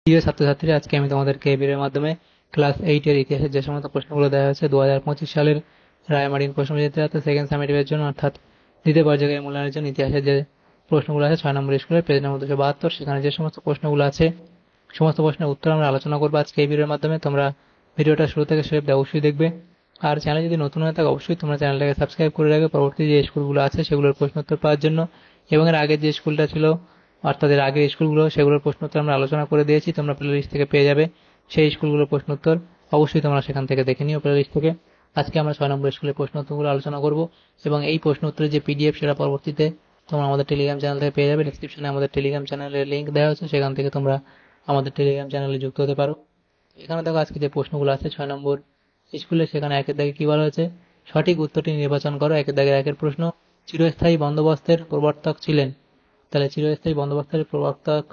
প্রিয় ছাত্রছাত্রীরা, আজকে আমি তোমাদেরকে এই ভিডিওর মাধ্যমে ক্লাস 8 এর ইতিহাসের যে সমস্ত প্রশ্নগুলো দেওয়া হয়েছে 2025 সালের রায়মার্টিন প্রশ্ন বিচিত্রা সেকেন্ড সামেটিভের জন্য, অর্থাৎ দ্বিতীয় পর্যায়ের মূল্যায়নের জন্য ইতিহাসের যে প্রশ্নগুলো আছে 6 নম্বর স্কুলের পেজ নম্বর 272, সেখানে যে সমস্ত প্রশ্নগুলো আছে সমস্ত প্রশ্নের উত্তর আমরা আলোচনা করবো আজকে এই ভিডিওর মাধ্যমে। তোমরা ভিডিওটা শুরু থেকে শেষ অবধি অবশ্যই দেখবে। আর চ্যানেল যদি নতুন হয়ে থাকে অবশ্যই তোমরা চ্যানেলটাকে সাবস্ক্রাইব করে রাখবে পরবর্তী যে স্কুলগুলো আছে সেগুলোর প্রশ্ন উত্তর পাওয়ার জন্য। এবং এর আগের যে স্কুলটা ছিল, অর্থাৎ এর আগের স্কুলগুলো, সেগুলোর প্রশ্ন উত্তর আমরা আলোচনা করে দিয়েছি, তোমরা প্লেলিস্ট থেকে পেয়ে যাবে সেই স্কুলগুলোর প্রশ্ন উত্তর। অবশ্যই তোমরা সেখান থেকে দেখে নিও প্লেলিস্ট থেকে। আজকে আমরা 6 নম্বর স্কুলের প্রশ্ন উত্তরগুলো আলোচনা করব, এবং এই প্রশ্ন উত্তরের যে পিডিএফ সেটা পরবর্তীতে তোমরা আমাদের টেলিগ্রাম চ্যানেল থেকে পেয়ে যাবে। ডিসক্রিপশনে আমাদের টেলিগ্রাম চ্যানেলের লিঙ্ক দেওয়া হচ্ছে, সেখান থেকে তোমরা আমাদের টেলিগ্রাম চ্যানেলে যুক্ত হতে পারো। এখানে দেখো আজকে যে প্রশ্নগুলো আছে 6 নম্বর স্কুলে, সেখানে একের দাগে কি বলা হয়েছে, সঠিক উত্তরটি নির্বাচন করো। একের দাগের একের প্রশ্ন, চিরস্থায়ী বন্দোবস্তের প্রবর্তক ছিলেন। তাহলে চিরস্থায়ী বন্দোবস্তের প্রবর্তক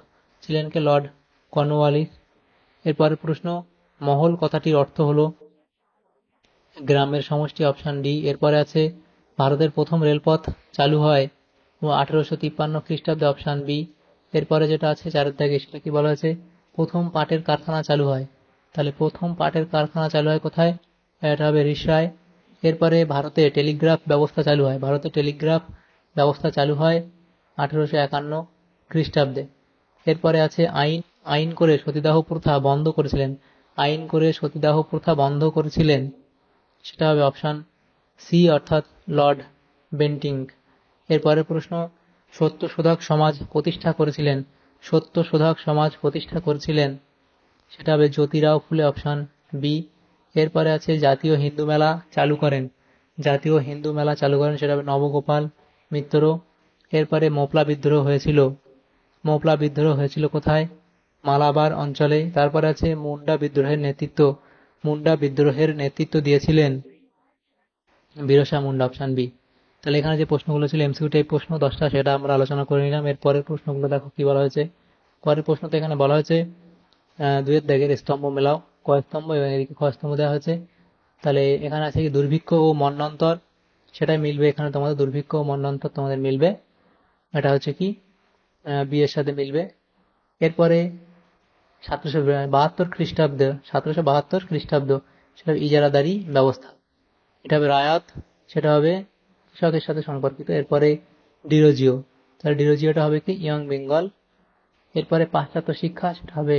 ছিলেন কে? Lord Cornwallis. এরপরের প্রশ্ন, মহল কথাটির অর্থ হলো গ্রামের সমষ্টি, অপশন ডি। এরপরে আছে ভারতের প্রথম রেলপথ চালু হয় 1853 খ্রিস্টাব্দে, অপশন বি। এরপরে যেটা আছে চারের দাগে, সেটা কি বলা হয়েছে, প্রথম পাটের কারখানা চালু হয়। তাহলে প্রথম পাটের কারখানা চালু হয় কোথায়? এটা হবে রিষড়ায়। এরপরে ভারতে টেলিগ্রাফ ব্যবস্থা চালু হয়। ভারতে টেলিগ্রাফ ব্যবস্থা চালু হয় 1851 খ্রিস্টাব্দে। এরপরে আছে আইন আইন করে সতীদাহ প্রথা বন্ধ করেছিলেন। আইন করে সতীদাহ প্রথা বন্ধ করেছিলেন, সেটা হবে অপশন সি, অর্থাৎ লর্ড বেন্টিং। এরপরের প্রশ্ন, সত্যশোধক সমাজ প্রতিষ্ঠা করেছিলেন। সত্যশোধক সমাজ প্রতিষ্ঠা করেছিলেন, সেটা হবে জ্যোতিরাও ফুলে, অপশন বি। এরপরে আছে জাতীয় হিন্দু মেলা চালু করেন। জাতীয় হিন্দু মেলা চালু করেন, সেটা হবে নবগোপাল মিত্র। এরপরে মোপলা বিদ্রোহ হয়েছিল। মোপলা বিদ্রোহ হয়েছিল কোথায়? মালাবার অঞ্চলে। তারপরে আছে মুন্ডা বিদ্রোহের নেতৃত্ব। মুন্ডা বিদ্রোহের নেতৃত্ব দিয়েছিলেন বিরসা মুন্ডা, অপশন বি। তাহলে এখানে যে প্রশ্নগুলো ছিল এমসিকিউ টাইপ প্রশ্ন 10টা, সেটা আমরা আলোচনা করে নিলাম। এর পরের প্রশ্নগুলো দেখো কি বলা হয়েছে। পরের প্রশ্নতে এখানে বলা হয়েছে দুয়ের দাগের স্তম্ভ মেলাও, ক স্তম্ভ এবং এদিকে খ স্তম্ভ দেওয়া হয়েছে। তাহলে এখানে আছে কি দুর্ভিক্ষ ও মন্বন্তর, সেটাই মিলবে এখানে তোমাদের, দুর্ভিক্ষ ও মন্বন্তর তোমাদের মিলবে, এটা হচ্ছে কি বি এর সাথে মিলবে। এরপরে 1772 খ্রিস্টাব্দ, সেটা ইজারাদারি ব্যবস্থা, এটা হবে রায়াত, সেটা হবে কৃষকের সাথে সম্পর্কিত। এরপরে ডিরোজিও, তাহলে ডিরোজিওটা হবে কি ইয়ং বেঙ্গল। এরপরে পাশ্চাত্য শিক্ষা, সেটা হবে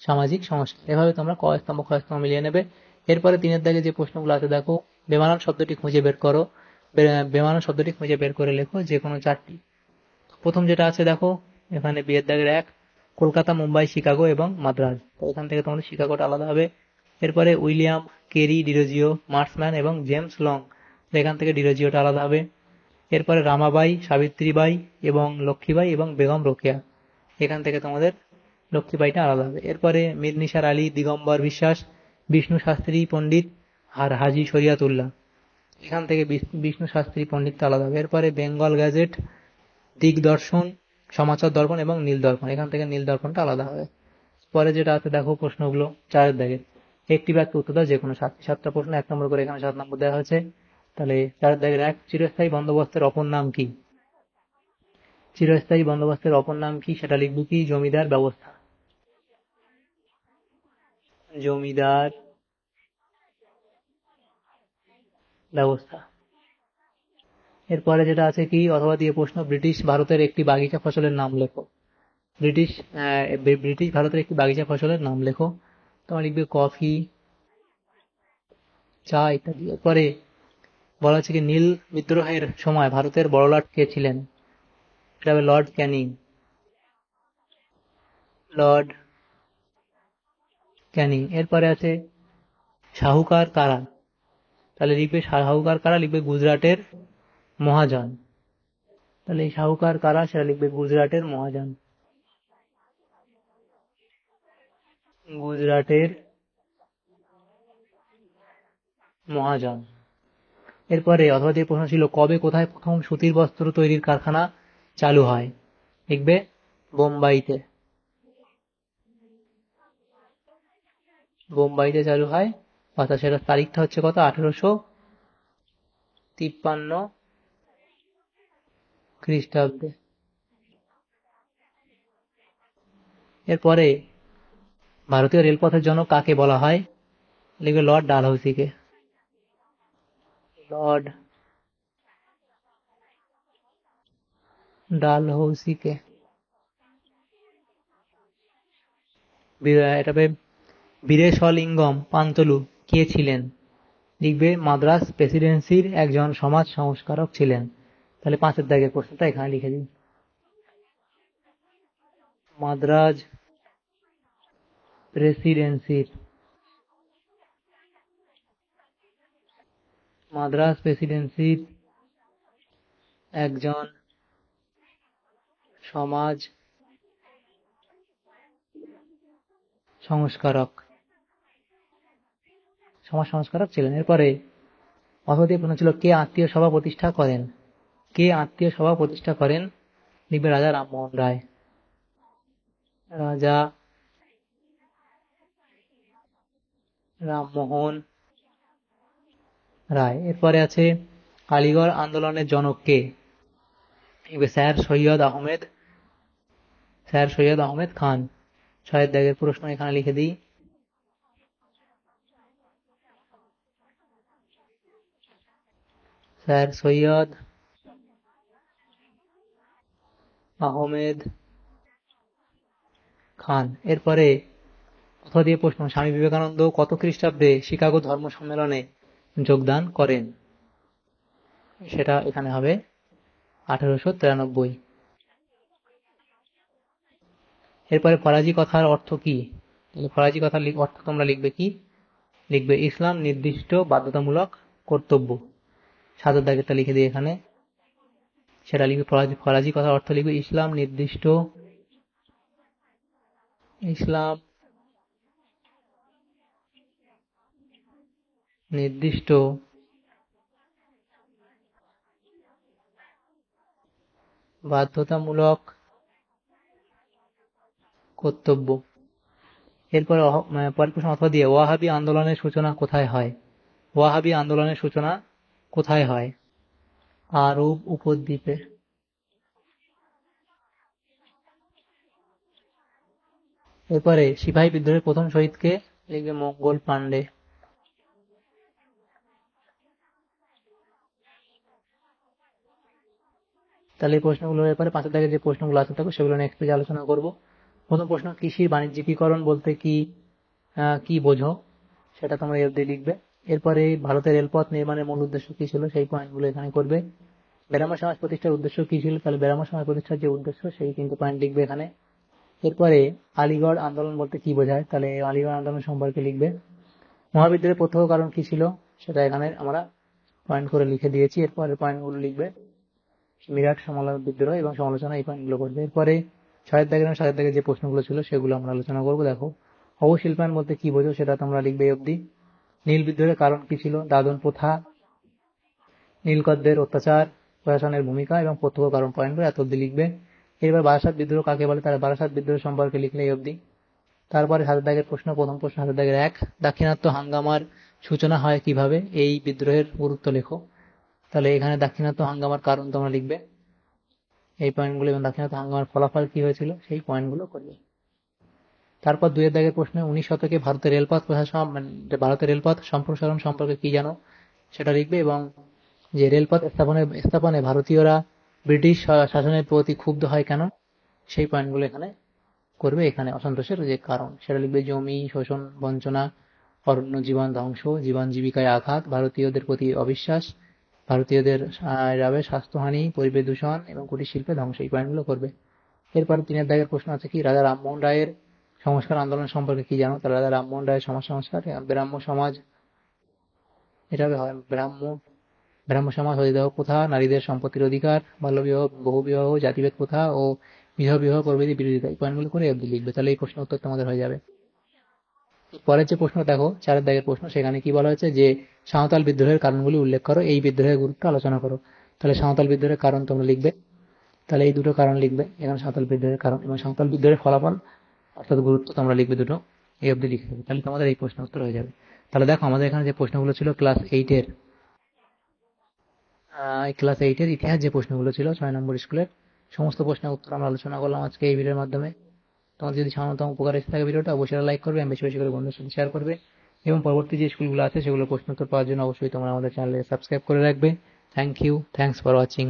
সামাজিক সংস্কার। এভাবে তোমরা ক স্তম্ভ খ স্তম্ভ মিলিয়ে নেবে। এরপরে 3-এর দাগে যে প্রশ্নগুলো আছে দেখো, বেমানান শব্দটি খুঁজে বের করো। বেমানান শব্দটি খুঁজে বের করে লেখো যে কোনো 4টি। প্রথম যেটা আছে দেখো এখানে, বিয়ের দাগের 1, কলকাতা, মুম্বাই, শিকাগো এবং মাদ্রাজ। তো এখান থেকে তোমাদের শিকাগোটা আলাদা হবে। এরপরে উইলিয়াম কেরি, ডিরোজিও, মার্সম্যান এবং জেমস লং, তো এখান থেকে ডিরোজিওটা আলাদা হবে। এরপরে রামাবাই, সাবিত্রীবাই এবং লক্ষ্মীবাই এবং বেগম রোকেয়া, এখান থেকে তোমাদের লক্ষ্মীবাইটা আলাদা হবে। এরপরে মীর নিসার আলী, দিগম্বর বিশ্বাস, বিষ্ণু শাস্ত্রী পণ্ডিত আর হাজি শরিয়াতুল্লাহ, এখান থেকে বিষ্ণু শাস্ত্রী পণ্ডিতটা আলাদা হবে। এরপরে বেঙ্গল গ্যাজেট, দিগদর্শন, সমাচার দর্পণ এবং নীল দর্পণ, এখান থেকে নীল দর্পণটা আলাদা হবে। পরে যেটা আছে দেখো প্রশ্নগুলো 4-এর দাগে, একটি বাক্যে উত্তর দাও যে কোনো 7টা প্রশ্ন, 1 নম্বর করে এখানে 7 নম্বর দেওয়া হয়েছে। তাহলে 4-এর দাগের 1, চিরস্থায়ী বন্দোবস্তের অপর নাম কি? চিরস্থায়ী বন্দোবস্তের অপর নাম কি, সেটা লিখবো কি জমিদার ব্যবস্থা। জমিদার ব্যবস্থা। এরপরে যেটা আছে কি অথবা দিয়ে প্রশ্ন, ব্রিটিশ ভারতের একটি বাগিচা ফসলের নাম লেখো। ব্রিটিশ ব্রিটিশ ভারতের একটি বাগিচা ফসলের নাম লেখো। তোমার লিখবে কফি, চা ইত্যাদি। এরপরে বলা হচ্ছে কি নীল বিদ্রোহের সময় ভারতের বড়লাট কে ছিলেন? এটা হবে লর্ড ক্যানিং। লর্ড ক্যানিং। এরপরে আছে শাহুকার কারা, তাহলে লিখবে শাহুকার কারা, লিখবে গুজরাটের মহাজন। তাহলে এই শাহুকার কারা, সেটা লিখবে গুজরাটের মহাজন। গুজরাটের মহাজন। এরপরে অথবা যে প্রশ্ন ছিল, কবে কোথায় প্রথম সুতির বস্ত্র তৈরির কারখানা চালু হয়? লিখবে বোম্বাইতে। বোম্বাইতে চালু হয়, অর্থাৎ সেটা তারিখটা হচ্ছে কত, 1853 খ্রিস্টাব্দে। এরপরে ভারতীয় রেলপথের জন্য কাকে বলা হয়? লিখবে লর্ড ডালহৌসিকে। লর্ড ডালহৌসিকে। এটা বীরেশলিঙ্গম পান্তলু কে ছিলেন? লিখবে মাদ্রাজ প্রেসিডেন্সির একজন সমাজ সংস্কারক ছিলেন। তাহলে 5 দাগের প্রশ্নটা এখানে লিখে দিন। মাদ্রাজ প্রেসিডেন্সির একজন সমাজ সংস্কারক ছিলেন। এরপরে অথবা প্রশ্ন ছিল কে আত্মীয় সভা প্রতিষ্ঠা করেন? লিখবে রাজা রামমোহন রায়। রাজা রামমোহন রায়। এরপরে আছে আলিগড় আন্দোলনের জনক কে? স্যার সৈয়দ আহমেদ খান। 6 দাগের প্রশ্ন এখানে লিখে দিই। স্যার সৈয়দ আহমেদ খান। এরপরে অথবা দিয়ে প্রশ্ন স্বামী বিবেকানন্দ কত খ্রিস্টাব্দে শিকাগো ধর্ম সম্মেলনে যোগদান করেন? সেটা এখানে হবে 1893। এরপরে ফরাজি কথার অর্থ কি? ফরাজি কথার অর্থ তোমরা লিখবে কি? লিখবে ইসলাম নির্দিষ্ট বাধ্যতামূলক কর্তব্য। 7 দাগেরটা লিখে দিই এখানে। সেটা লিখবে ফরাজি কথার অর্থ লিখবে ইসলাম নির্দিষ্ট বাধ্যতামূলক কর্তব্য। এরপরে পরের প্রশ্ন অথবা দিয়ে ওয়াহাবি আন্দোলনের সূচনা কোথায় হয়? আরব উপদ্বীপে। এরপরে সিপাহী বিদ্রোহের প্রথম শহীদ কে? লিখবে মঙ্গল পান্ডে। তাহলে এই প্রশ্নগুলোর ব্যাপারে 5 দাগের যে প্রশ্নগুলো আছে থাকবে সেগুলো নেক্সট পেজে আলোচনা করব। প্রথম প্রশ্ন কৃষির বাণিজ্যিকীকরণ বলতে কি বোঝো? সেটা তোমরা এফ লিখবে। এরপরে ভারতের রেলপথ নির্মাণের মূল উদ্দেশ্য কি ছিল সেই পয়েন্টগুলো এখানে করবে। ব্রাহ্ম সমাজ প্রতিষ্ঠার উদ্দেশ্য কি ছিল? তাহলে ব্রাহ্ম সমাজ প্রতিষ্ঠার যে উদ্দেশ্য সেই কিন্তু পয়েন্ট লিখবে এখানে। এরপরে আলিগড় আন্দোলন বলতে কি বোঝায়? তাহলে আলিগড় আন্দোলন সম্পর্কে লিখবে। মহাবিদ্রোহের প্রত্যক্ষ কারণ কি ছিল? সেটা এখানে আমরা পয়েন্ট করে লিখে দিয়েছি। এরপরে পয়েন্টগুলো লিখবে মিরাট বিদ্রোহ এবং সমালোচনা, এই পয়েন্টগুলো করবে। এরপরে 6 দাগের 7 দাগের যে প্রশ্নগুলো ছিল সেগুলো আমরা আলোচনা করবো। দেখো অবশিল্পায়ন বলতে কি বোঝো? সেটা তোমরা লিখবে অবধি। নীল বিদ্রোহের কারণ কি ছিল? দাদন প্রথা, নীলকরদের অত্যাচার, প্রশাসনের ভূমিকা এবং প্রত্যক্ষ কারণ পয়েন্টগুলো এত অবধি লিখবে। এবার বারাসাত বিদ্রোহ কাকে বলে? তারা বারাসাত বিদ্রোহ সম্পর্কে লিখলে এই অবধি। তারপরে 7 দাগের প্রশ্ন, প্রথম প্রশ্ন 7 দাগের 1, দাক্ষিণাত্য হাঙ্গামার সূচনা হয় কিভাবে? এই বিদ্রোহের গুরুত্ব লেখো। তাহলে এখানে দাক্ষিণাত্য হাঙ্গামার কারণ তোমরা লিখবে এই পয়েন্টগুলো এবং দাক্ষিণাত্য হাঙ্গামার ফলাফল কি হয়েছিল সেই পয়েন্টগুলো করবে। তারপর 2 দাগের প্রশ্নে 19 শতকে ভারতের রেলপথ সম্প্রসারণ সম্পর্কে কি জানো? সেটা লিখবে এবং যে রেলপথ স্থাপনে ভারতীয়রা ব্রিটিশ শাসনের প্রতি ক্ষুব্ধ হয় কেন সেই পয়েন্টগুলো এখানে করবে। এখানে অসন্তোষের যে কারণ সেটা লিখবে জমি শোষণ, বঞ্চনা, অরণ্য জীবন ধ্বংস, জীবন জীবিকায় আঘাত, ভারতীয়দের প্রতি অবিশ্বাস, ভারতীয়দের স্বাস্থ্যহানি, পরিবেশ দূষণ এবং কুটির শিল্পে ধ্বংস, এই পয়েন্টগুলো করবে। এরপরে 3 দাগের প্রশ্ন আছে কি রাজা রামমোহন রায়ের সংস্কার আন্দোলন সম্পর্কে কি জানো? তাহলে রাজা রামমোহন রায়ের সমাজ সংস্কার, ব্রাহ্ম সমাজ, এটা হয় ব্রাহ্ম সমাজ, সতীদাহ প্রথা, নারীদের সম্পত্তির অধিকার, বাল্যবিবাহ, বহুবিবাহ, জাতিভেদ প্রথা ও বিবাহ প্রভৃতি বিরোধিতা, এই পয়েন্টগুলো করে অবধি লিখবে। তাহলে এই প্রশ্ন উত্তর তোমাদের হয়ে যাবে। পরের যে প্রশ্ন দেখো 4 দাগের প্রশ্ন, সেখানে কি বলা হয়েছে যে সাঁওতাল বিদ্রোহের কারণগুলি উল্লেখ করো, এই বিদ্রোহের গুরুত্ব আলোচনা করো। তাহলে সাঁওতাল বিদ্রোহের কারণ তোমরা লিখবে। তাহলে এই দুটো কারণ লিখবে এখানে, সাঁওতাল বিদ্রোহের কারণ এবং সাঁওতাল বিদ্রোহের ফলাফল অর্থাৎ গুরুত্ব তোমরা লিখবে দুটো, এই অবধি লিখে দেবে। তাহলে তোমাদের এই প্রশ্ন উত্তর হয়ে যাবে। তাহলে দেখো আমাদের এখানে যে প্রশ্নগুলো ছিল ক্লাস 8-এর ইতিহাস যে প্রশ্নগুলো ছিল 6 নম্বর স্কুলের সমস্ত প্রশ্নের উত্তর আমরা আলোচনা করলাম আজকে এই ভিডিওর মাধ্যমে। তোমাদের যদি সামান্যতম উপকার এসে থাকে ভিডিওটা, অবশ্যই লাইক করবে এবং বেশি বেশি করে বন্ধুদের সাথে শেয়ার করবে, এবং পরবর্তী যে স্কুলগুলো আছে সেগুলো প্রশ্নোত্তর পাওয়ার জন্য অবশ্যই তোমরা আমাদের চ্যানেলে সাবস্ক্রাইব করে রাখবে। Thank you, thanks for watching.